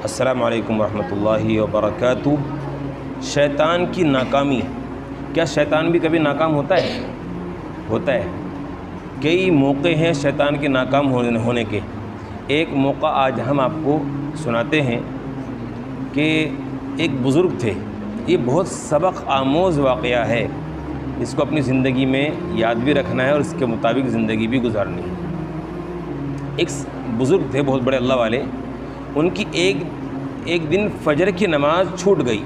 السلام علیکم ورحمۃ اللہ وبرکاتہ۔ شیطان کی ناکامی، کیا شیطان بھی کبھی ناکام ہوتا ہے؟ ہوتا ہے۔ کئی موقع ہیں شیطان کے ناکام ہونے کے۔ ایک موقع آج ہم آپ کو سناتے ہیں کہ ایک بزرگ تھے، یہ بہت سبق آموز واقعہ ہے، اس کو اپنی زندگی میں یاد بھی رکھنا ہے اور اس کے مطابق زندگی بھی گزارنی ہے۔ ایک بزرگ تھے بہت بڑے اللہ والے، ان کی ایک دن فجر کی نماز چھوٹ گئی۔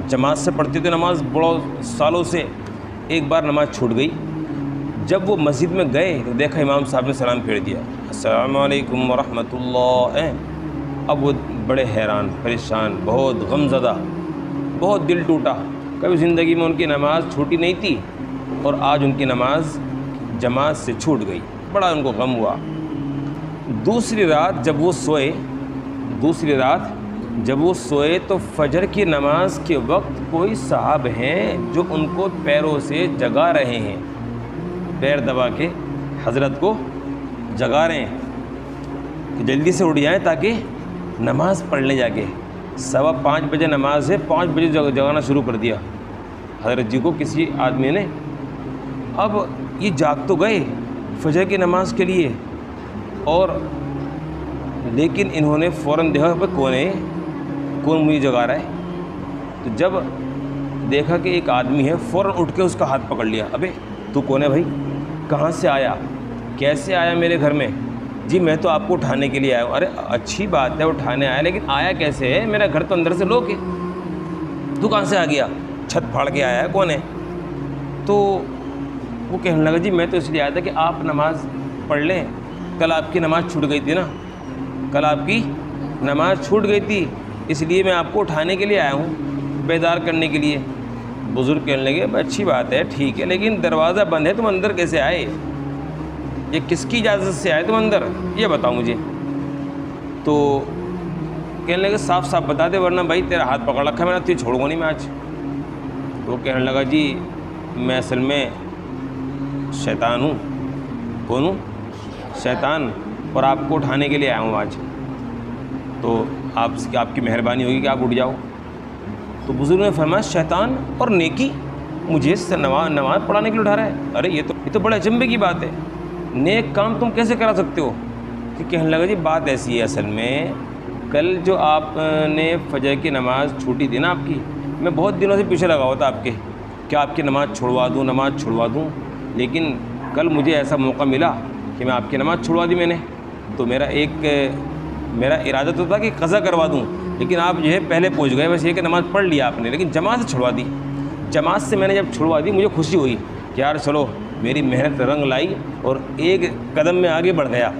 جماعت سے پڑھتے تھے نماز بڑوں سالوں سے، ایک بار نماز چھوٹ گئی۔ جب وہ مسجد میں گئے تو دیکھا امام صاحب نے سلام پھیر دیا، السلام علیکم ورحمۃ اللہ۔ اب وہ بڑے حیران پریشان، بہت غم زدہ، بہت دل ٹوٹا، کبھی زندگی میں ان کی نماز چھوٹی نہیں تھی اور آج ان کی نماز جماعت سے چھوٹ گئی، بڑا ان کو غم ہوا۔ دوسری رات جب وہ سوئے تو فجر کی نماز کے وقت کوئی صاحب ہیں جو ان کو پیروں سے جگا رہے ہیں، پیر دبا کے حضرت کو جگا رہے ہیں کہ جلدی سے اٹھ جائیں تاکہ نماز پڑھ لیں۔ جا کے 5:15 بجے نماز ہے، 5 بجے جگانا شروع کر دیا حضرت جی کو کسی آدمی نے۔ اب یہ جاگ تو گئے فجر کی نماز کے لیے، اور لیکن انہوں نے فوراً دیکھا کہ کون مجھے جگا رہا ہے۔ تو جب دیکھا کہ ایک آدمی ہے، فوراً اٹھ کے اس کا ہاتھ پکڑ لیا، ابے تو کون ہے بھائی، کہاں سے آیا، کیسے آیا میرے گھر میں؟ جی میں تو آپ کو اٹھانے کے لیے آیا ہوں۔ ارے اچھی بات ہے اٹھانے آیا، لیکن آیا کیسے ہے؟ میرا گھر تو اندر سے لوگ ہے، تو کہاں سے آ گیا؟ چھت پھاڑ کے آیا ہے، کون ہے؟ تو وہ کہنے لگا جی میں تو اس لیے آیا تھا کہ آپ نماز پڑھ لیں، کل آپ کی نماز چھوٹ گئی تھی نا، کل آپ کی نماز چھوٹ گئی تھی، اس لیے میں آپ کو اٹھانے کے لیے آیا ہوں، بیدار کرنے کے لیے۔ بزرگ کہنے لگے اچھی بات ہے ٹھیک ہے، لیکن دروازہ بند ہے، تم اندر کیسے آئے؟ یہ کس کی اجازت سے آئے تم اندر، یہ بتاؤ مجھے۔ تو کہنے لگے صاف صاف بتا دے ورنہ بھائی تیرا ہاتھ پکڑ رکھا ہے میں نے، تجھے چھوڑوں گا نہیں میں آج۔ تو کہنے لگا جی میں اصل میں شیطان ہوں۔ کون ہوں؟ شیطان، اور آپ کو اٹھانے کے لیے آیا ہوں آج، تو آپ کی مہربانی ہوگی کہ آپ اٹھ جاؤ۔ تو بزرگ نے فرمایا شیطان اور نیکی مجھے نماز پڑھانے کے لیے اٹھا رہا ہے؟ ارے یہ تو بڑے اچنبھے کی بات ہے، نیک کام تم کیسے کرا سکتے ہو؟ کہ کہنے لگا جی بات ایسی ہے، اصل میں کل جو آپ نے فجر کی نماز چھوٹی تھی نا آپ کی، میں بہت دنوں سے پیچھے لگا ہوا تھا آپ کے کہ آپ کی نماز چھڑوا دوں، لیکن کل مجھے ایسا موقع ملا کہ میں آپ کی نماز چھڑوا دی میں نے۔ تو میرا ارادہ تو تھا کہ قضا کروا دوں، لیکن آپ جو ہے پہلے پہنچ گئے، بس یہ کہ نماز پڑھ لیا آپ نے، لیکن جماعت سے چھڑوا دی۔ جماعت سے میں نے جب چھڑوا دی مجھے خوشی ہوئی کہ یار چلو میری محنت رنگ لائی اور ایک قدم میں آگے بڑھ گیا،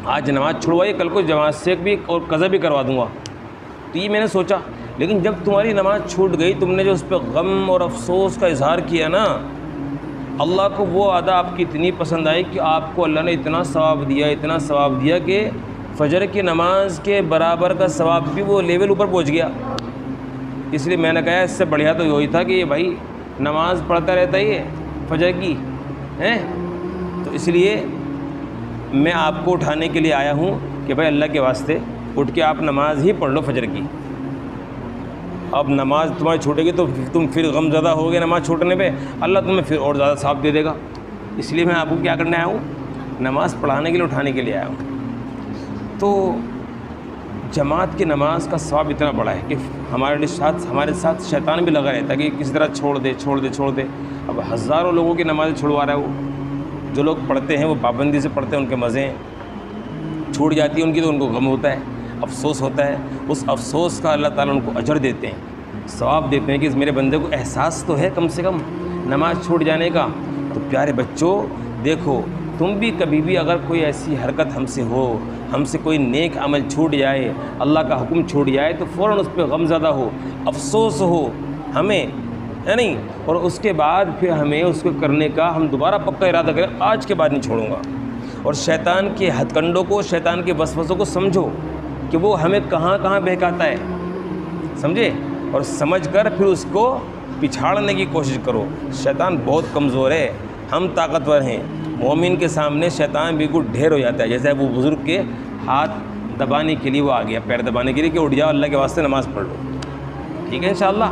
آج نماز چھڑوائی، کل کو جماعت سے بھی اور قضا بھی کروا دوں گا۔ تو یہ میں نے سوچا، لیکن جب تمہاری نماز چھوٹ گئی، تم نے جو اس پہ غم اور افسوس کا اظہار کیا نا، اللہ کو وہ ادا آپ کی اتنی پسند آئی کہ آپ کو اللہ نے اتنا ثواب دیا کہ فجر کی نماز کے برابر کا ثواب بھی وہ لیول اوپر پہنچ گیا۔ اس لیے میں نے کہا اس سے بڑھیا تو یہی تھا کہ یہ بھائی نماز پڑھتا رہتا ہی ہے فجر کی ہیں، تو اس لیے میں آپ کو اٹھانے کے لیے آیا ہوں کہ بھائی اللہ کے واسطے اٹھ کے آپ نماز ہی پڑھ لو فجر کی۔ اب نماز تمہاری چھوٹے گی تو تم پھر غم زدہ ہوگے نماز چھوٹنے پہ، اللہ تمہیں پھر اور زیادہ ثواب دے گا۔ اس لیے میں آپ کو کیا کرنے آیا ہوں؟ نماز پڑھانے کے لیے اٹھانے کے لیے آیا ہوں۔ تو جماعت کی نماز کا ثواب اتنا بڑا ہے کہ ہمارے ساتھ شیطان بھی لگا رہتا ہے کہ کسی طرح چھوڑ دے۔ اب ہزاروں لوگوں کی نمازیں چھڑوا رہا ہے وہ، جو لوگ پڑھتے ہیں وہ پابندی سے پڑھتے ہیں، ان کے مزے ہیں، چھوٹ جاتی ہے ان کی تو ان کو غم ہوتا ہے، افسوس ہوتا ہے۔ اس افسوس کا اللہ تعالیٰ ان کو اجر دیتے ہیں، ثواب دیتے ہیں کہ اس میرے بندے کو احساس تو ہے کم سے کم نماز چھوٹ جانے کا۔ تو پیارے بچوں دیکھو، تم بھی کبھی بھی اگر کوئی ایسی حرکت ہم سے کوئی نیک عمل چھوٹ جائے، اللہ کا حکم چھوٹ جائے، تو فوراً اس پہ غم زدہ ہو، افسوس ہو ہمیں، ہے نہیں، اور اس کے بعد پھر ہمیں اس کو کرنے کا ہم دوبارہ پکا ارادہ کریں، آج کے بعد نہیں چھوڑوں گا۔ اور شیطان کے ہتھ کنڈوں کو، شیطان کے وسوسوں کو سمجھو کہ وہ ہمیں کہاں کہاں بہکاتا ہے، سمجھے، اور سمجھ کر پھر اس کو پچھاڑنے کی کوشش کرو۔ شیطان بہت کمزور ہے، ہم طاقتور ہیں۔ مومن کے سامنے شیطان بالکل ڈھیر ہو جاتا ہے، جیسے وہ بزرگ کے ہاتھ دبانے کے لیے وہ آ گیا، پیر دبانے کے لیے کہ اٹھ جاؤ اللہ کے واسطے نماز پڑھ لو، ٹھیک ہے انشاءاللہ۔